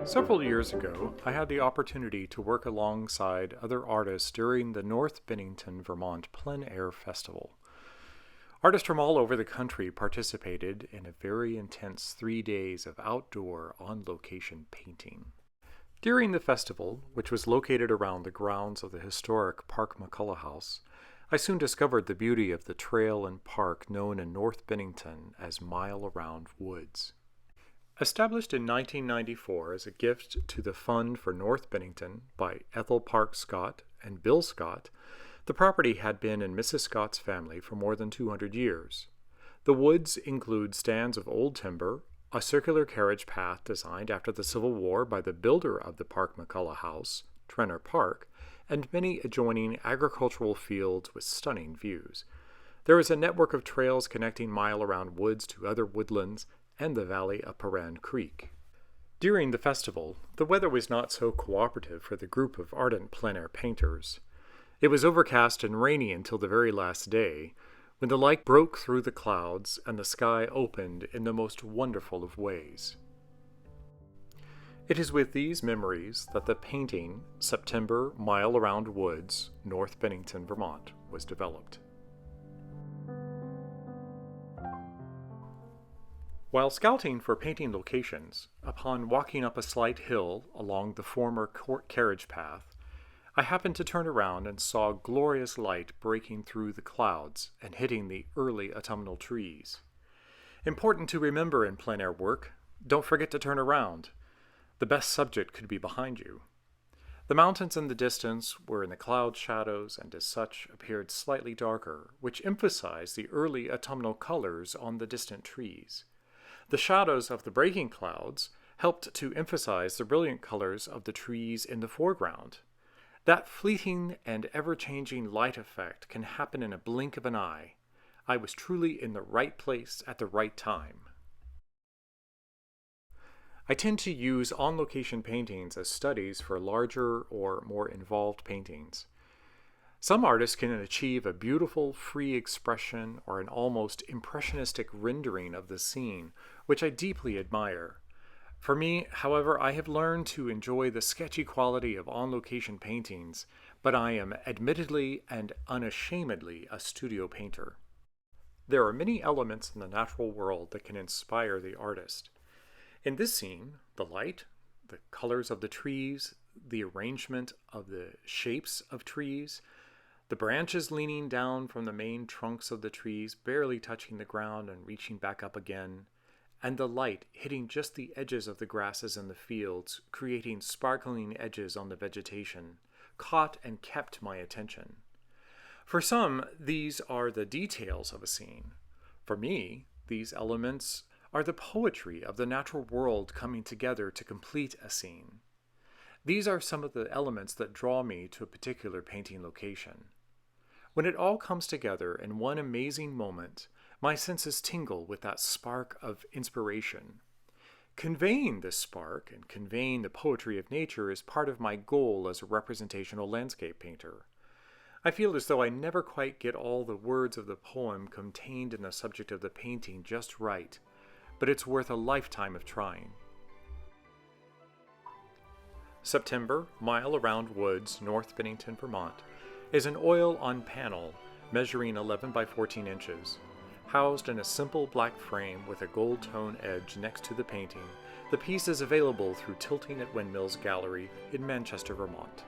Several years ago, I had the opportunity to work alongside other artists during the North Bennington, Vermont Plein Air Festival. Artists from all over the country participated in a very intense 3 days of outdoor, on-location painting. During the festival, which was located around the grounds of the historic Park McCullough House, I soon discovered the beauty of the trail and park known in North Bennington as Mile Around Woods. Established in 1994 as a gift to the Fund for North Bennington by Ethel Park Scott and Bill Scott, the property had been in Mrs. Scott's family for more than 200 years. The woods include stands of old timber, a circular carriage path designed after the Civil War by the builder of the Park McCullough House, Trenner Park, and many adjoining agricultural fields with stunning views. There is a network of trails connecting Mile Around Woods to other woodlands and the valley of Paran Creek. During the festival, the weather was not so cooperative for the group of ardent plein-air painters. It was overcast and rainy until the very last day, when the light broke through the clouds and the sky opened in the most wonderful of ways. It is with these memories that the painting, September Mile Around Woods, North Bennington, Vermont, was developed. While scouting for painting locations, upon walking up a slight hill along the former carriage path, I happened to turn around and saw glorious light breaking through the clouds and hitting the early autumnal trees. Important to remember in plein air work, don't forget to turn around. The best subject could be behind you. The mountains in the distance were in the cloud shadows and as such appeared slightly darker, which emphasized the early autumnal colors on the distant trees. The shadows of the breaking clouds helped to emphasize the brilliant colors of the trees in the foreground. That fleeting and ever-changing light effect can happen in a blink of an eye. I was truly in the right place at the right time. I tend to use on-location paintings as studies for larger or more involved paintings. Some artists can achieve a beautiful, free expression or an almost impressionistic rendering of the scene, which I deeply admire. For me, however, I have learned to enjoy the sketchy quality of on-location paintings, but I am admittedly and unashamedly a studio painter. There are many elements in the natural world that can inspire the artist. In this scene, the light, the colors of the trees, the arrangement of the shapes of trees, the branches leaning down from the main trunks of the trees, barely touching the ground and reaching back up again, and the light hitting just the edges of the grasses in the fields, creating sparkling edges on the vegetation, caught and kept my attention. For some, these are the details of a scene. For me, these elements are the poetry of the natural world coming together to complete a scene. These are some of the elements that draw me to a particular painting location. When it all comes together in one amazing moment, my senses tingle with that spark of inspiration. Conveying this spark and conveying the poetry of nature is part of my goal as a representational landscape painter. I feel as though I never quite get all the words of the poem contained in the subject of the painting just right, but it's worth a lifetime of trying. September Mile Around Woods, North Bennington, Vermont, is an oil on panel measuring 11 by 14 inches. Housed in a simple black frame with a gold tone edge next to the painting, the piece is available through Tilting at Windmills Gallery in Manchester, Vermont.